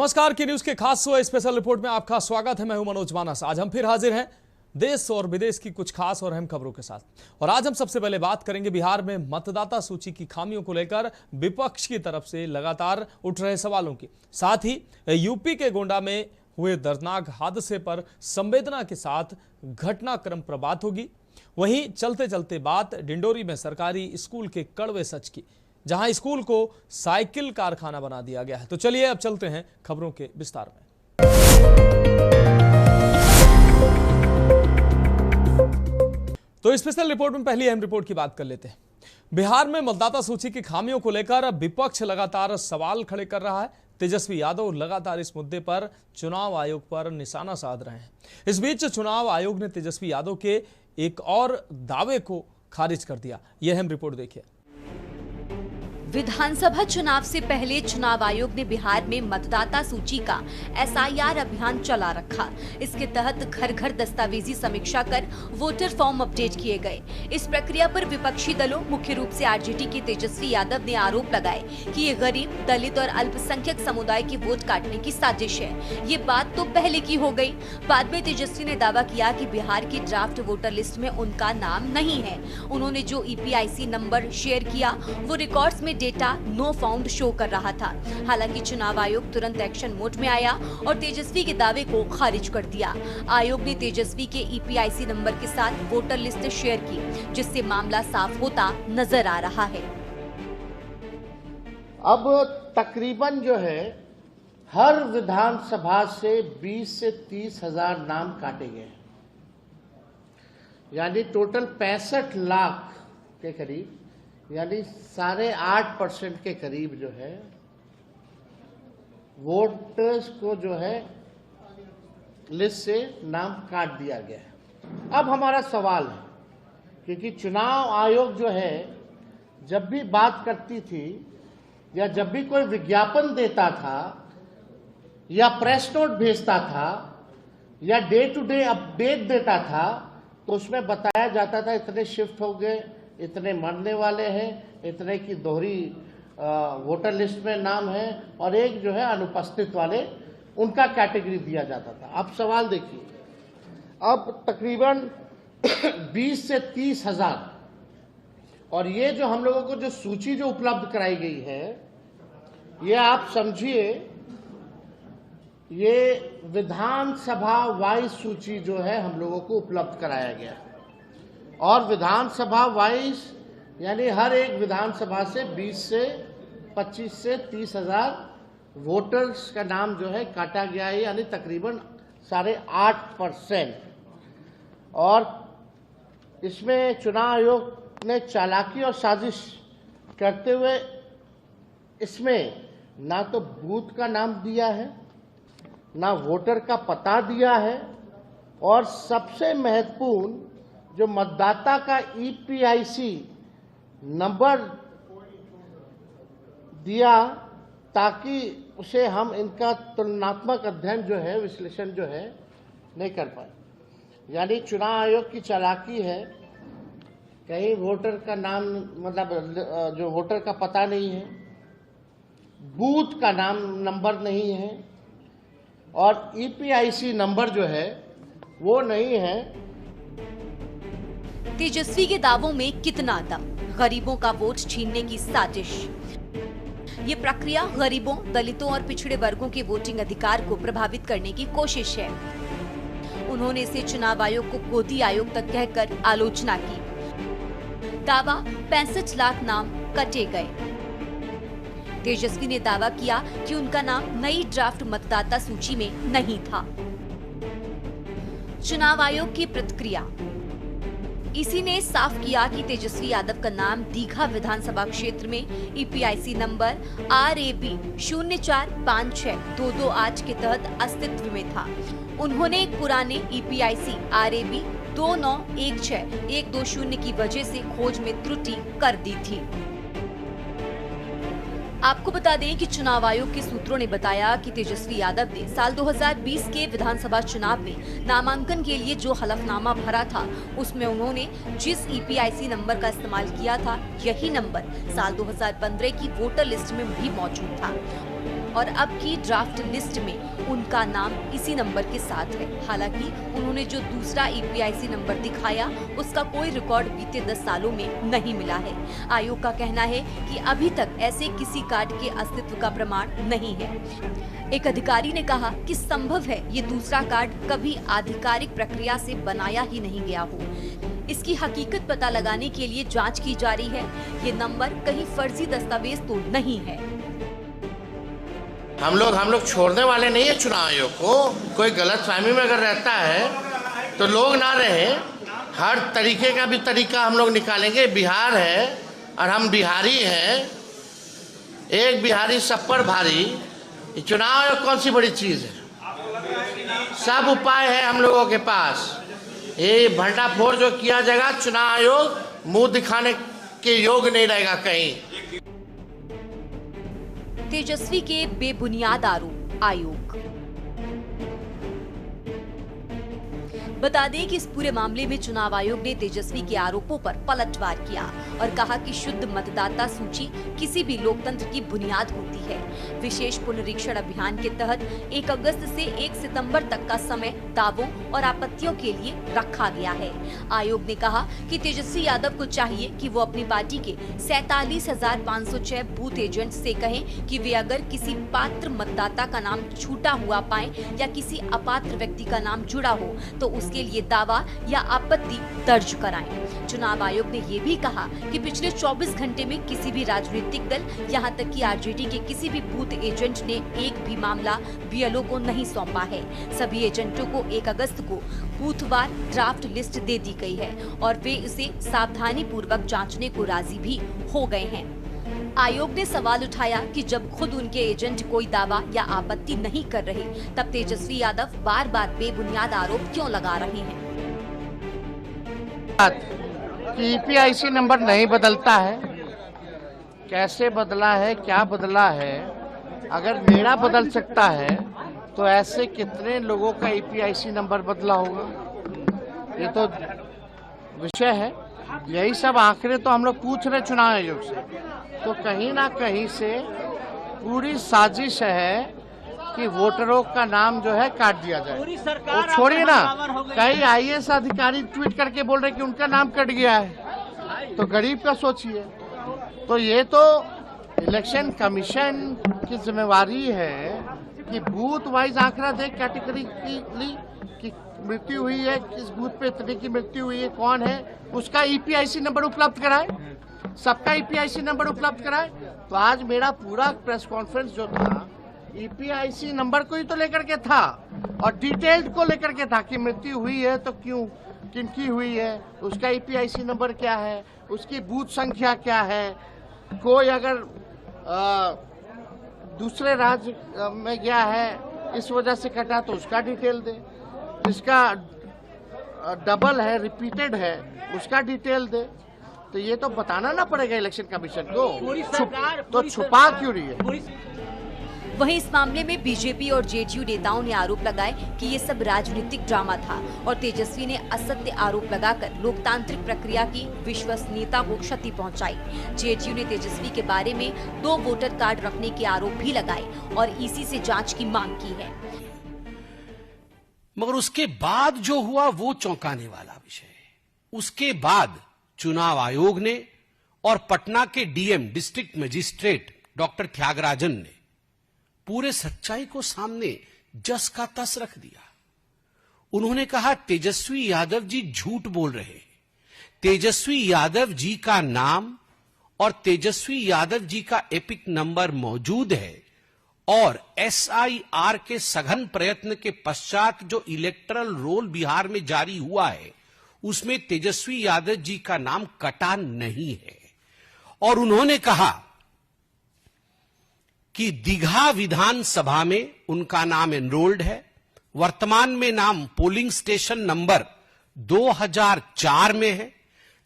नमस्कार की न्यूज के खास स्पेशल रिपोर्ट में आपका स्वागत है। मैं हूं मनोज मानस। आज हम फिर हाजिर हैं देश और विदेश की कुछ खास और अहम खबरों के साथ। और आज हम सबसे पहले बात करेंगे बिहार में मतदाता सूची की खामियों को लेकर विपक्ष की तरफ से लगातार उठ रहे सवालों की। साथ ही यूपी के गोंडा में हुए दर्दनाक हादसे पर संवेदना के साथ घटनाक्रम पर बात होगी। वहीं चलते चलते बात डिंडोरी में सरकारी स्कूल के कड़वे सच की, जहां स्कूल को साइकिल कारखाना बना दिया गया है। तो चलिए अब चलते हैं खबरों के विस्तार में। तो स्पेशल रिपोर्ट में पहली अहम रिपोर्ट की बात कर लेते हैं। बिहार में मतदाता सूची की खामियों को लेकर विपक्ष लगातार सवाल खड़े कर रहा है। तेजस्वी यादव लगातार इस मुद्दे पर चुनाव आयोग पर निशाना साध रहे हैं। इस बीच चुनाव आयोग ने तेजस्वी यादव के एक और दावे को खारिज कर दिया। यह अहम रिपोर्ट देखिए। विधानसभा चुनाव से पहले चुनाव आयोग ने बिहार में मतदाता सूची का SIR अभियान चला रखा। इसके तहत घर घर दस्तावेजी समीक्षा कर वोटर फॉर्म अपडेट किए गए। इस प्रक्रिया पर विपक्षी दलों, मुख्य रूप से आरजेडी के तेजस्वी यादव ने आरोप लगाए कि ये गरीब, दलित और अल्पसंख्यक समुदाय के वोट काटने की साजिश है। ये बात तो पहले की हो गई। बाद में तेजस्वी ने दावा किया कि बिहार की ड्राफ्ट वोटर लिस्ट में उनका नाम नहीं है। उन्होंने जो EPIC नंबर शेयर किया वो रिकॉर्ड्स में डेटा नो फाउंड शो कर रहा था। हालांकि चुनाव आयोग तुरंत एक्शन मोड में आया और तेजस्वी के दावे को खारिज कर दिया। आयोग ने तेजस्वी के EPIC नंबर के साथ वोटर लिस्ट शेयर की, जिससे मामला साफ होता नजर आ रहा है। अब तकरीबन जो है हर विधानसभा से 20 से 30 हजार नाम काटे गए, यानी टोटल 65 लाख के करीब, यानी 8.5% के करीब जो है वोटर्स को जो है लिस्ट से नाम काट दिया गया है। अब हमारा सवाल है, क्योंकि चुनाव आयोग जो है जब भी बात करती थी या जब भी कोई विज्ञापन देता था या प्रेस नोट भेजता था या डे टू डे अपडेट देता था, तो उसमें बताया जाता था इतने शिफ्ट हो गए, इतने मरने वाले हैं, इतने की दोहरी वोटर लिस्ट में नाम है, और एक जो है अनुपस्थित वाले, उनका कैटेगरी दिया जाता था। अब सवाल देखिए, अब तकरीबन 20 से 30 हजार, और ये जो हम लोगों को जो सूची जो उपलब्ध कराई गई है, ये आप समझिए ये विधानसभा वाइज सूची जो है हम लोगों को उपलब्ध कराया गया है। और विधानसभा वाइज यानी हर एक विधानसभा से 20 से 25 से 30 हजार वोटर्स का नाम जो है काटा गया है, यानी तकरीबन 8.5%। और इसमें चुनाव आयोग ने चालाकी और साजिश करते हुए इसमें ना तो बूथ का नाम दिया है, ना वोटर का पता दिया है, और सबसे महत्वपूर्ण जो मतदाता का EPIC नंबर दिया, ताकि उसे हम इनका तुलनात्मक अध्ययन जो है, विश्लेषण जो है नहीं कर पाए। यानी चुनाव आयोग की चालाकी है, कहीं वोटर का नाम मतलब जो वोटर का पता नहीं है, बूथ का नाम नंबर नहीं है, और EPIC नंबर जो है वो नहीं है। तेजस्वी के दावों में कितना दम? गरीबों का वोट छीनने की साजिश। ये प्रक्रिया गरीबों, दलितों और पिछड़े वर्गों के वोटिंग अधिकार को प्रभावित करने की कोशिश है। उन्होंने इसे चुनाव आयोग को गोदी आयोग तक कहकर आलोचना की। दावा 65 लाख नाम कटे गए। तेजस्वी ने दावा किया कि उनका नाम नई ड्राफ्ट मतदाता सूची में नहीं था। चुनाव आयोग की प्रतिक्रिया। इसी ने साफ किया कि तेजस्वी यादव का नाम दीघा विधानसभा क्षेत्र में EPIC नंबर RAB 0456228 के तहत अस्तित्व में था। उन्होंने एक पुराने EPIC RAB 2916120 की वजह से खोज में त्रुटि कर दी थी। आपको बता दें कि चुनाव आयोग के सूत्रों ने बताया कि तेजस्वी यादव ने साल 2020 के विधानसभा चुनाव में नामांकन के लिए जो हलफनामा भरा था, उसमें उन्होंने जिस EPIC नंबर का इस्तेमाल किया था, यही नंबर साल 2015 की वोटर लिस्ट में भी मौजूद था। और अब की ड्राफ्ट लिस्ट में उनका नाम इसी नंबर के साथ है। हालांकि उन्होंने जो दूसरा ईपीआईसी नंबर दिखाया उसका कोई रिकॉर्ड बीते 10 सालों में नहीं मिला है। आयोग का कहना है कि अभी तक ऐसे किसी कार्ड के अस्तित्व का प्रमाण नहीं है। एक अधिकारी ने कहा कि संभव है ये दूसरा कार्ड कभी आधिकारिक प्रक्रिया से बनाया ही नहीं गया हो। इसकी हकीकत पता लगाने के लिए जांच की जा रही है। ये नंबर कहीं फर्जी दस्तावेज तो नहीं है। हम लोग छोड़ने वाले नहीं है चुनाव आयोग को। कोई गलत फहमी में अगर रहता है तो लोग ना रहे, हर तरीके का भी तरीका हम लोग निकालेंगे। बिहार है और हम बिहारी हैं, एक बिहारी सब पर भारी। चुनाव आयोग कौन सी बड़ी चीज है, सब उपाय है हम लोगों के पास। ये भंडाफोड़ जो किया जाएगा, चुनाव आयोग मुंह दिखाने के योग्य नहीं रहेगा कहीं। तेजस्वी के बेबुनियाद आरोप आयोग। बता दें कि इस पूरे मामले में चुनाव आयोग ने तेजस्वी के आरोपों पर पलटवार किया और कहा कि शुद्ध मतदाता सूची किसी भी लोकतंत्र की बुनियाद होती है। विशेष पुनरीक्षण अभियान के तहत 1 अगस्त से 1 सितंबर तक का समय दावों और आपत्तियों के लिए रखा गया है। आयोग ने कहा कि तेजस्वी यादव को चाहिए कि वो अपनी पार्टी के 47,506 बूथ एजेंट से कहें कि वे अगर किसी पात्र मतदाता का नाम छूटा हुआ पाएं या किसी अपात्र व्यक्ति का नाम जुड़ा हो तो उसके लिए दावा या आपत्ति दर्ज कराएं। चुनाव आयोग ने ये भी कहा कि पिछले 24 घंटे में किसी भी राजनीतिक दल यहां तक कि आरजेडी के किसी भी बूथ एजेंट ने एक भी मामला बीएलओ को नहीं सौंपा है। सभी एजेंटों को 1 अगस्त को बूथवार ड्राफ्ट लिस्ट दे दी गई है और वे इसे सावधानी पूर्वक जांचने को राजी भी हो गए हैं। आयोग ने सवाल उठाया कि जब खुद उनके एजेंट कोई दावा या आपत्ति नहीं कर रहे तब तेजस्वी यादव बार बार बेबुनियाद आरोप क्यों लगा रहे हैं। ईपीआईसी नंबर नहीं बदलता है, कैसे बदला है, क्या बदला है। अगर मेरा बदल सकता है तो ऐसे कितने लोगों का ईपीआईसी नंबर बदला होगा, ये तो विषय है। यही सब आंकड़े तो हम लोग पूछ रहे चुनाव आयोग से। तो कहीं ना कहीं से पूरी साजिश है कि वोटरों का नाम जो है काट दिया जाए। वो छोड़िए ना, कई आईएएस अधिकारी ट्वीट करके बोल रहे कि उनका नाम कट गया है, तो गरीब का सोचिए। तो ये तो इलेक्शन कमीशन की जिम्मेवारी है कि बूथ वाइज आंकड़ा दे, कैटेगरिकली कि मृत्यु हुई है, किस बूथ पे इतने की मृत्यु हुई है, कौन है, उसका ईपीआईसी नंबर उपलब्ध कराए, सबका ईपीआईसी नंबर उपलब्ध कराए। तो आज मेरा पूरा प्रेस कॉन्फ्रेंस जो था ईपीआईसी नंबर को ही तो लेकर के था और डिटेल्ड को लेकर के था कि मृत्यु हुई है तो क्यों, किनकी हुई है, उसका ईपीआईसी नंबर क्या है, उसकी बूथ संख्या क्या है, कोई अगर दूसरे राज्य में गया है इस वजह से कटा तो उसका डिटेल दे, जिसका डबल है, रिपीटेड है, उसका डिटेल दे। तो ये तो बताना ना पड़ेगा इलेक्शन कमीशन को, तो छुपा क्यों रही है। वहीं इस मामले में बीजेपी और जेडीयू नेताओं ने आरोप लगाए कि ये सब राजनीतिक ड्रामा था और तेजस्वी ने असत्य आरोप लगाकर लोकतांत्रिक प्रक्रिया की विश्वसनीयता को क्षति पहुंचाई। जेडीयू ने तेजस्वी के बारे में 2 वोटर कार्ड रखने के आरोप भी लगाए और ईसी से जांच की मांग की है। मगर उसके बाद जो हुआ वो चौंकाने वाला विषय है। उसके बाद चुनाव आयोग ने और पटना के DM district magistrate doctor Tyagarajan ने पूरे सच्चाई को सामने जस का तस रख दिया। उन्होंने कहा तेजस्वी यादव जी झूठ बोल रहे हैं। तेजस्वी यादव जी का नाम और तेजस्वी यादव जी का एपिक नंबर मौजूद है और एसआईआर के सघन प्रयत्न के पश्चात जो इलेक्टरल रोल बिहार में जारी हुआ है उसमें तेजस्वी यादव जी का नाम कटा नहीं है। और उन्होंने कहा कि दीघा विधानसभा में उनका नाम एनरोल्ड है, वर्तमान में नाम पोलिंग स्टेशन नंबर 2004 में है,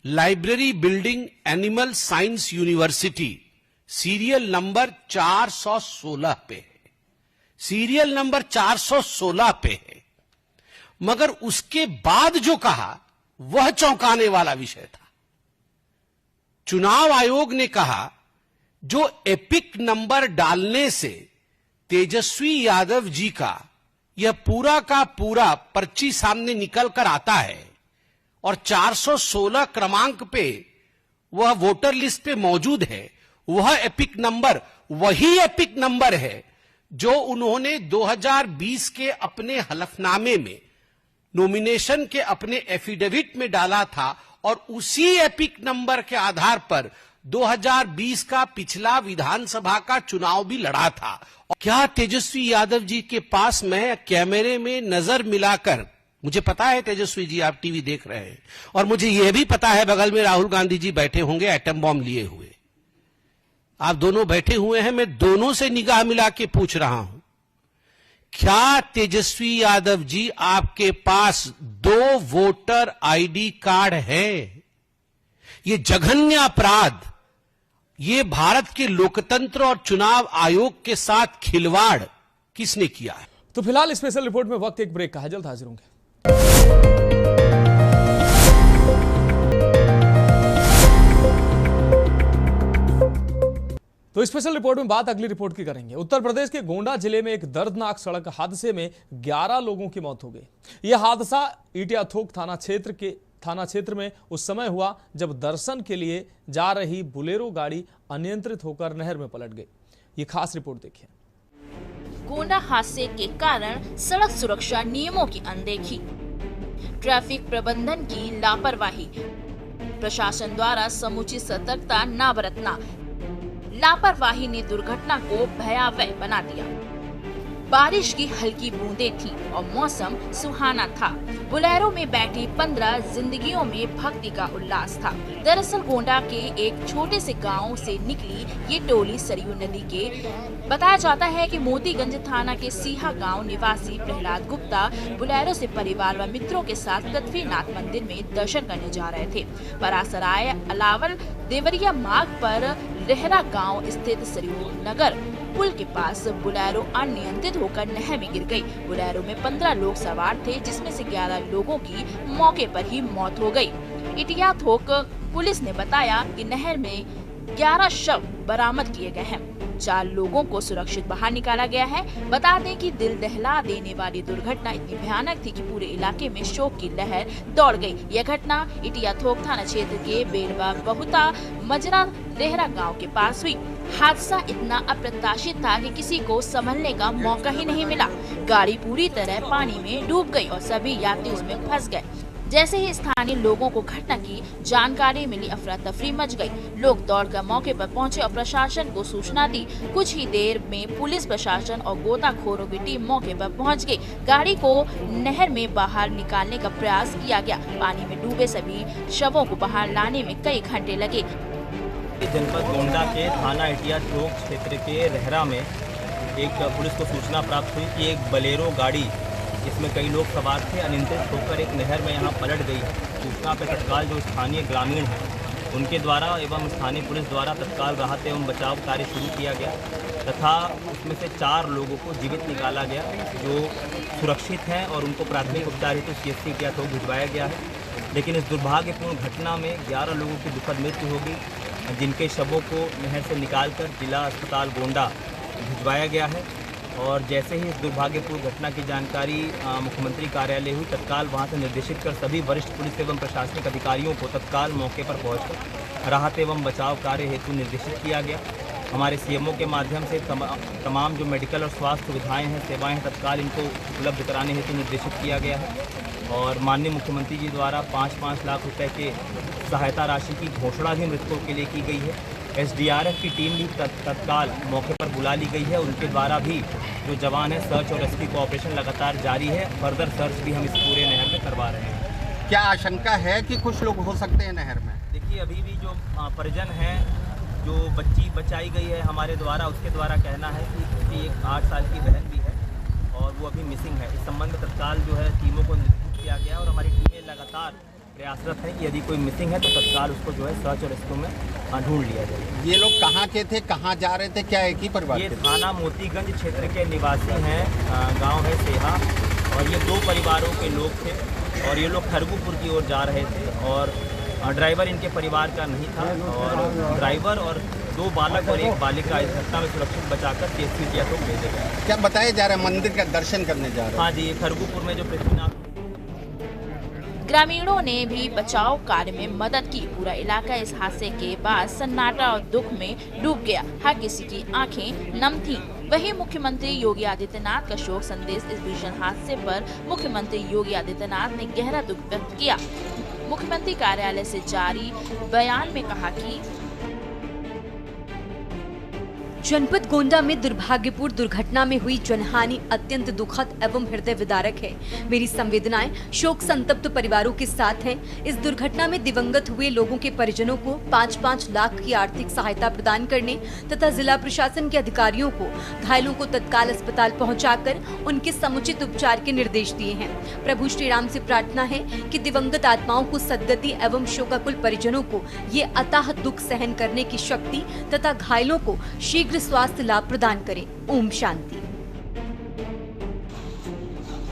library building animal science university serial number 416 पे है, सीरियल नंबर 416 पे है। मगर उसके बाद जो कहा वह चौंकाने वाला विषय था। चुनाव आयोग ने कहा जो एपिक नंबर डालने से तेजस्वी यादव जी का यह पूरा का पूरा पर्ची सामने निकल कर आता है और 416 क्रमांक पे वह वोटर लिस्ट पे मौजूद है, वह एपिक नंबर वही एपिक नंबर है जो उन्होंने 2020 के अपने हलफनामे में नॉमिनेशन के अपने एफिडेविट में डाला था और उसी एपिक नंबर के आधार पर 2020 का पिछला विधानसभा का चुनाव भी लड़ा था। क्या तेजस्वी यादव जी के पास मैं कैमरे में नजर मिलाकर, मुझे पता है तेजस्वी जी आप टीवी देख रहे हैं और मुझे यह भी पता है बगल में राहुल गांधी जी बैठे होंगे एटम बॉम्ब लिए हुए, आप दोनों बैठे हुए हैं, मैं दोनों से निगाह मिला के पूछ रहा हूं, क्या तेजस्वी यादव जी आपके पास 2 वोटर आईडी कार्ड है? ये जघन्य अपराध, ये भारत के लोकतंत्र और चुनाव आयोग के साथ खिलवाड़ किसने किया है? तो फिलहाल स्पेशल रिपोर्ट में वक्त एक ब्रेक का है, जल्द हाजिर होंगे। तो स्पेशल रिपोर्ट में बात अगली रिपोर्ट की करेंगे। उत्तर प्रदेश के गोंडा जिले में एक दर्दनाक सड़क हादसे में 11 लोगों की मौत हो गई। यह हादसा इटियाथोक थाना क्षेत्र में उस समय हुआ जब दर्शन के लिए जा रही बुलेरो गाड़ी अनियंत्रित होकर नहर में पलट गई। ये खास रिपोर्ट देखिए। गोंडा हादसे के कारण सड़क सुरक्षा नियमों की अनदेखी, ट्रैफिक प्रबंधन की लापरवाही, प्रशासन द्वारा समुचित सतर्कता न बरतना, लापरवाही ने दुर्घटना को भयावह बना दिया। बारिश की हल्की बूंदें थीं और मौसम सुहाना था। बुलेरो में बैठी 15 जिंदगियों में भक्ति का उल्लास था। दरअसल गोंडा के एक छोटे से गांव से निकली ये टोली सरयू नदी के बताया जाता है कि मोतीगंज थाना के सीहा गांव निवासी प्रहलाद गुप्ता बुलेरो से परिवार व मित्रों के साथ पृथ्वीनाथ मंदिर में दर्शन करने जा रहे थे। परासराय अलावल देवरिया मार्ग पर रेहरा गांव स्थित सरयू नगर पुल के पास बुलेरो अनियंत्रित होकर नहर में गिर गई। बुलेरो में 15 लोग सवार थे, जिसमें से 11 लोगों की मौके पर ही मौत हो गई। इटियाथोक पुलिस ने बताया कि नहर में 11 शव बरामद किए गए हैं। 4 लोगों को सुरक्षित बाहर निकाला गया है। बता दें कि दिल दहला देने वाली दुर्घटना इतनी भयानक थी कि पूरे इलाके में शोक की लहर दौड़ गई। यह घटना इटियाथोक थाना क्षेत्र के बेलवा बहुता मजरा रेहरा गांव के पास हुई। हादसा इतना अप्रत्याशित था कि किसी को संभलने का मौका ही नहीं मिला। गाड़ी पूरी तरह पानी में डूब गई और सभी यात्री उसमें फंस गए। जैसे ही स्थानीय लोगों को घटना की जानकारी मिली, अफरा तफरी मच गई। लोग दौड़कर मौके पर पहुंचे और प्रशासन को सूचना दी। कुछ ही देर में पुलिस प्रशासन और गोताखोरों की टीम मौके पर पहुंच गई। गाड़ी को नहर में बाहर निकालने का प्रयास किया गया। पानी में डूबे सभी शवों को बाहर लाने में कई घंटे लगे। जनपद गोंडा के थाना इटियाथोक क्षेत्र के रेहरा में एक पुलिस को सूचना प्राप्त हुई कि एक बलेरो गाड़ी जिसमें कई लोग सवार थे अनियंत्रित होकर एक नहर में यहाँ पलट गई। सूचना पर तत्काल जो स्थानीय ग्रामीण हैं उनके द्वारा एवं स्थानीय पुलिस द्वारा तत्काल राहत एवं बचाव कार्य शुरू किया गया तथा उसमें से 4 लोगों को जीवित निकाला गया जो सुरक्षित हैं और उनको प्राथमिक उपचार हेतु CHC इटियाथोक भिजवाया गया है। लेकिन इस दुर्भाग्यपूर्ण घटना में 11 लोगों की दुखद मृत्यु हो गई, जिनके शवों को नहर से निकालकर जिला अस्पताल गोंडा भिजवाया गया है। और जैसे ही इस दुर्भाग्यपूर्ण घटना की जानकारी मुख्यमंत्री कार्यालय हुई, तत्काल वहां से निर्देशित कर सभी वरिष्ठ पुलिस एवं प्रशासनिक अधिकारियों को तत्काल मौके पर पहुंचकर राहत एवं बचाव कार्य हेतु निर्देशित किया गया। हमारे CMO के माध्यम से तमाम जो मेडिकल और स्वास्थ्य सुविधाएं हैं, सेवाएं हैं, तत्काल इनको उपलब्ध कराने हेतु निर्देशित किया गया है। और माननीय मुख्यमंत्री जी द्वारा 5-5 लाख रुपए के सहायता राशि की घोषणा भी मृतकों के लिए की गई है। SDRF की टीम भी तत्काल मौके पर बुला ली गई है। उनके द्वारा भी जो जवान है सर्च और रेस्क्यू का ऑपरेशन लगातार जारी है। फर्दर सर्च भी हम इस पूरे नहर में करवा रहे हैं। क्या आशंका है कि कुछ लोग हो सकते हैं नहर में? देखिए, अभी भी जो परिजन हैं, जो बच्ची बचाई गई है हमारे द्वारा, उसके द्वारा कहना है कि उसकी एक 8 साल की बहन भी है और वो अभी मिसिंग है। इस संबंध में तत्काल जो है टीमों को निर्देशित किया गया और हमारी टीमें लगातार प्रयासरत हैं कि यदि कोई मिसिंग है तो तत्काल उसको जो है सर्च और रेस्क्यू में ढूंढ लिया जाए। ये लोग कहाँ के थे, कहाँ जा रहे थे, क्या एक ही परिवार ये के थे? थाना मोतीगंज क्षेत्र के निवासी हैं, गांव है सेहा, और ये 2 परिवारों के लोग थे और ये लोग खरगुपुर की ओर जा रहे थे। और ड्राइवर इनके परिवार का नहीं था और ड्राइवर और 2 बालक और 1 बालिका इस घटना में सुरक्षित बचाकर केसरी एहतियात को भेजे गए। क्या बताया जा रहा है मंदिर का दर्शन करने जा रहे हैं? हाँ जी, खरगुपुर में जो पृथ्वीनाथ। ग्रामीणों ने भी बचाव कार्य में मदद की। पूरा इलाका इस हादसे के बाद सन्नाटा और दुख में डूब गया। हर किसी की आंखें नम थीं। वहीं मुख्यमंत्री योगी आदित्यनाथ का शोक संदेश इस भीषण हादसे पर मुख्यमंत्री योगी आदित्यनाथ ने गहरा दुख व्यक्त किया। मुख्यमंत्री कार्यालय से जारी बयान में कहा कि जनपद गोंडा में दुर्भाग्यपूर्ण दुर्घटना में हुई जनहानि अत्यंत दुखद एवं हृदय विदारक है। मेरी संवेदनाएं शोक संतप्त परिवारों के साथ हैं। इस दुर्घटना में दिवंगत हुए लोगों के परिजनों को 5-5 लाख की आर्थिक सहायता प्रदान करने तथा जिला प्रशासन के अधिकारियों को घायलों को तत्काल अस्पताल पहुंचाकर उनके समुचित उपचार के निर्देश दिए हैं। प्रभु श्री राम से प्रार्थना है कि दिवंगत आत्माओं को सद्गति एवं शोकाकुल परिजनों को ये अथाह दुख सहन करने की शक्ति तथा घायलों को शीघ्र स्वास्थ्य लाभ प्रदान करे। ओम शांति।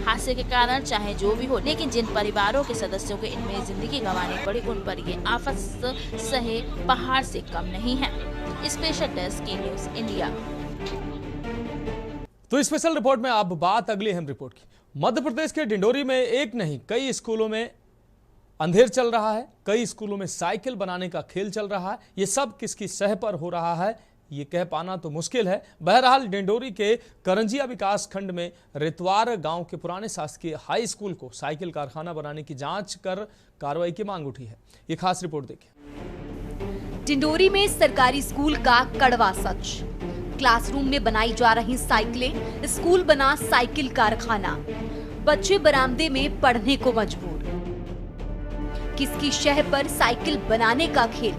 हादसे के कारण चाहे जो भी हो, लेकिन जिन परिवारों के सदस्यों को इनमें जिंदगी गंवानी पड़ी उन पर ये आफत सहे पहाड़ से कम नहीं है। स्पेशल डेस्क की न्यूज इंडिया। तो स्पेशल रिपोर्ट में अब बात अगली अहम रिपोर्ट की। मध्य प्रदेश के डिंडोरी में एक नहीं कई स्कूलों में अंधेर चल रहा है। कई स्कूलों में साइकिल बनाने का खेल चल रहा है। ये सब किसकी सह पर हो रहा है ये कह पाना तो मुश्किल है। बहरहाल डिंडोरी के करंजिया विकास खंड में रेतवार गांव के पुराने शासकीय हाई स्कूल को साइकिल कारखाना बनाने की जांच कर कार्रवाई की मांग उठी है। ये खास रिपोर्ट देखिए। डिंडोरी में सरकारी स्कूल का कड़वा सच। क्लासरूम में बनाई जा रही साइकिलें, स्कूल बना साइकिल कारखाना। बच्चे बरामदे में पढ़ने को मजबूर। किसकी शह पर साइकिल बनाने का खेल।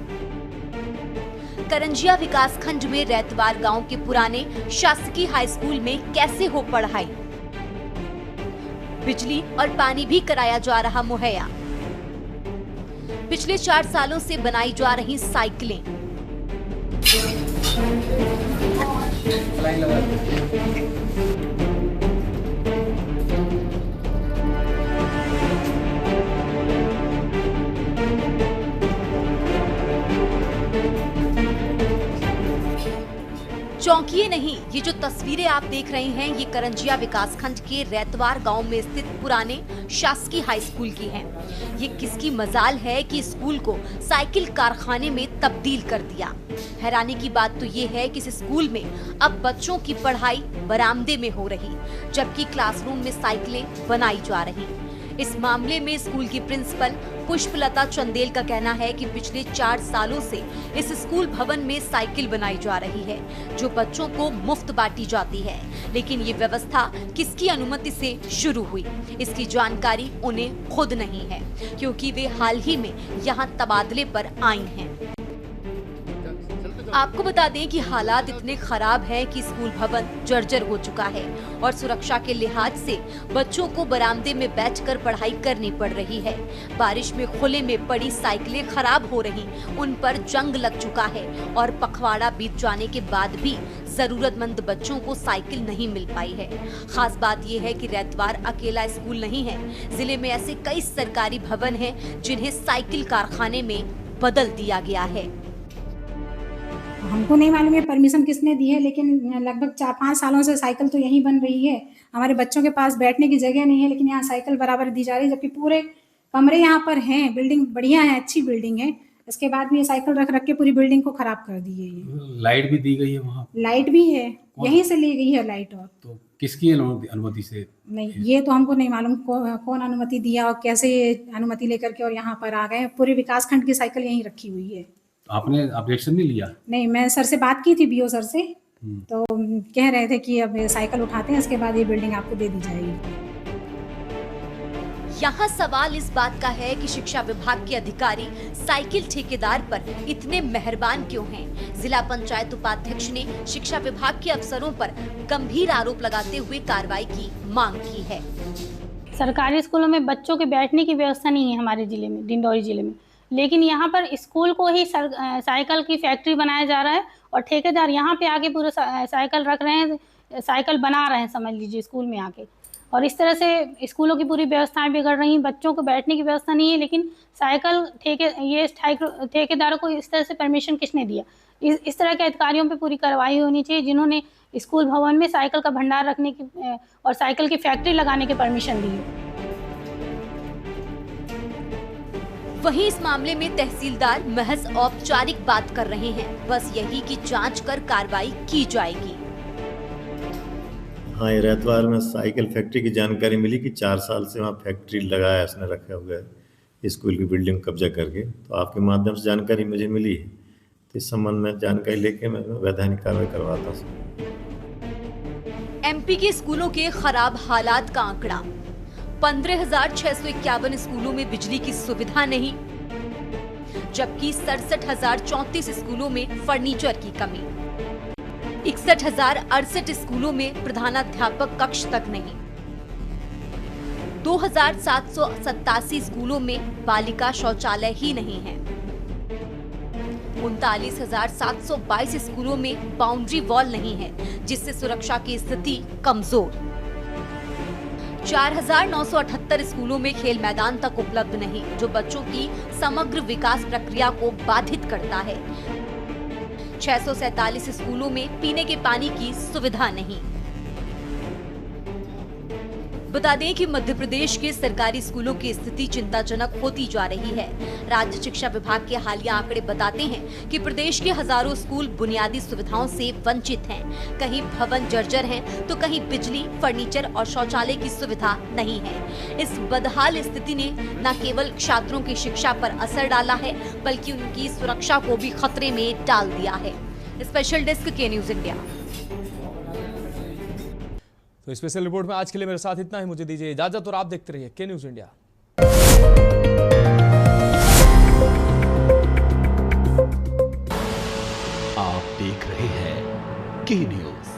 करंजिया विकास खंड में रैतवार गांव के पुराने शासकीय हाई स्कूल में कैसे हो पढ़ाई। बिजली और पानी भी कराया जा रहा मुहैया। पिछले 4 सालों से बनाई जा रही साइकिलें। चौंकिए नहीं, ये जो तस्वीरें आप देख रहे हैं ये करंजिया विकास खंड के रैतवार गांव में स्थित पुराने शासकीय हाई स्कूल की हैं। ये किसकी मजाल है कि स्कूल को साइकिल कारखाने में तब्दील कर दिया। हैरानी की बात तो ये है कि इस स्कूल में अब बच्चों की पढ़ाई बरामदे में हो रही, जबकि क्लासरूम में साइकिलें बनाई जा रही। इस मामले में स्कूल की प्रिंसिपल पुष्पलता चंदेल का कहना है कि पिछले 4 सालों से इस स्कूल भवन में साइकिल बनाई जा रही है जो बच्चों को मुफ्त बांटी जाती है, लेकिन ये व्यवस्था किसकी अनुमति से शुरू हुई इसकी जानकारी उन्हें खुद नहीं है, क्योंकि वे हाल ही में यहाँ तबादले पर आई हैं। आपको बता दें कि हालात इतने खराब हैं कि स्कूल भवन जर्जर हो चुका है और सुरक्षा के लिहाज से बच्चों को बरामदे में बैठकर पढ़ाई करनी पड़ रही है। बारिश में खुले में पड़ी साइकिलें खराब हो रही, उन पर जंग लग चुका है और पखवाड़ा बीत जाने के बाद भी जरूरतमंद बच्चों को साइकिल नहीं मिल पाई है। खास बात यह है कि रैतवार अकेला स्कूल नहीं है, जिले में ऐसे कई सरकारी भवन हैं जिन्हें साइकिल कारखाने में बदल दिया गया है। हमको नहीं मालूम है परमिशन किसने दी है, लेकिन लगभग 4-5 सालों से साइकिल तो यहीं बन रही है। हमारे बच्चों के पास बैठने की जगह नहीं है, लेकिन यहाँ साइकिल बराबर दी जा रही है, जबकि पूरे कमरे यहाँ पर हैं, बिल्डिंग बढ़िया है, अच्छी बिल्डिंग है। इसके बाद भी ये साइकिल रख रख के पूरी बिल्डिंग को खराब कर दी है। लाइट भी दी गई है वहाँ? लाइट भी है, यहीं से ली गई है लाइट। और तो किसकी अनुमति से? नहीं, ये तो हमको नहीं मालूम कौन अनुमति दिया और कैसे ये अनुमति लेकर के और यहाँ पर आ गए। पूरे विकास खंड की साइकिल यहीं रखी हुई है। आपने ऑब्जेक्शन नहीं लिया? नहीं, मैं सर से बात की थी, बीओ सर से, तो कह रहे थे कि अब साइकिल उठाते हैं, इसके बाद ये बिल्डिंग आपको दे दी जाएगी। यहाँ सवाल इस बात का है कि शिक्षा विभाग के अधिकारी साइकिल ठेकेदार पर इतने मेहरबान क्यों हैं? जिला पंचायत उपाध्यक्ष ने शिक्षा विभाग के अफसरों पर गंभीर आरोप लगाते हुए कार्रवाई की मांग की है। सरकारी स्कूलों में बच्चों के बैठने की व्यवस्था नहीं है हमारे जिले में, डिंडोरी जिले में, लेकिन यहाँ पर स्कूल को ही साइकिल की फैक्ट्री बनाया जा रहा है और ठेकेदार यहाँ पे आके पूरे साइकिल रख रहे हैं, साइकिल बना रहे हैं, समझ लीजिए स्कूल में आके। और इस तरह से स्कूलों की पूरी व्यवस्थाएं बिगड़ रही हैं। बच्चों को बैठने की व्यवस्था नहीं है, लेकिन साइकिल ठेकेदारों को इस तरह से परमिशन किसने दिया? इस तरह के अधिकारियों पे पूरी कार्रवाई होनी चाहिए जिन्होंने स्कूल भवन में साइकिल का भंडार रखने की और साइकिल की फैक्ट्री लगाने की परमिशन दी है। वहीं इस मामले में तहसीलदार महज औपचारिक बात कर रहे हैं, बस यही कि जांच कर कार्रवाई की जाएगी। हाँ, ये रैतवार में साइकिल फैक्ट्री की जानकारी मिली कि 4 साल से वहाँ फैक्ट्री लगाया उसने रखा हुआ है स्कूल की बिल्डिंग कब्जा करके। तो आपके माध्यम से जानकारी मुझे मिली है, तो इस संबंध में जानकारी लेके मैं वैधानिक कार्रवाई करवाता हूँ। एमपी के स्कूलों के खराब हालात का आंकड़ा, 15,651 स्कूलों में बिजली की सुविधा नहीं, जबकि 67,034 स्कूलों में फर्नीचर की कमी, 61,068 स्कूलों में प्रधानाध्यापक कक्ष तक नहीं, 2,787 स्कूलों में बालिका शौचालय ही नहीं है, 39,722 स्कूलों में बाउंड्री वॉल नहीं है जिससे सुरक्षा की स्थिति कमजोर, 4,978 स्कूलों में खेल मैदान तक उपलब्ध नहीं जो बच्चों की समग्र विकास प्रक्रिया को बाधित करता है, 647 स्कूलों में पीने के पानी की सुविधा नहीं। बता दें कि मध्य प्रदेश के सरकारी स्कूलों की स्थिति चिंताजनक होती जा रही है। राज्य शिक्षा विभाग के हालिया आंकड़े बताते हैं कि प्रदेश के हजारों स्कूल बुनियादी सुविधाओं से वंचित हैं। कहीं भवन जर्जर हैं, तो कहीं बिजली, फर्नीचर और शौचालय की सुविधा नहीं है। इस बदहाल स्थिति ने न केवल छात्रों की शिक्षा पर असर डाला है, बल्कि उनकी सुरक्षा को भी खतरे में डाल दिया है। स्पेशल डेस्क के न्यूज इंडिया। तो स्पेशल रिपोर्ट में आज के लिए मेरे साथ इतना ही। मुझे दीजिए इजाजत और आप देखते रहिए के न्यूज इंडिया। आप देख रहे हैं के न्यूज।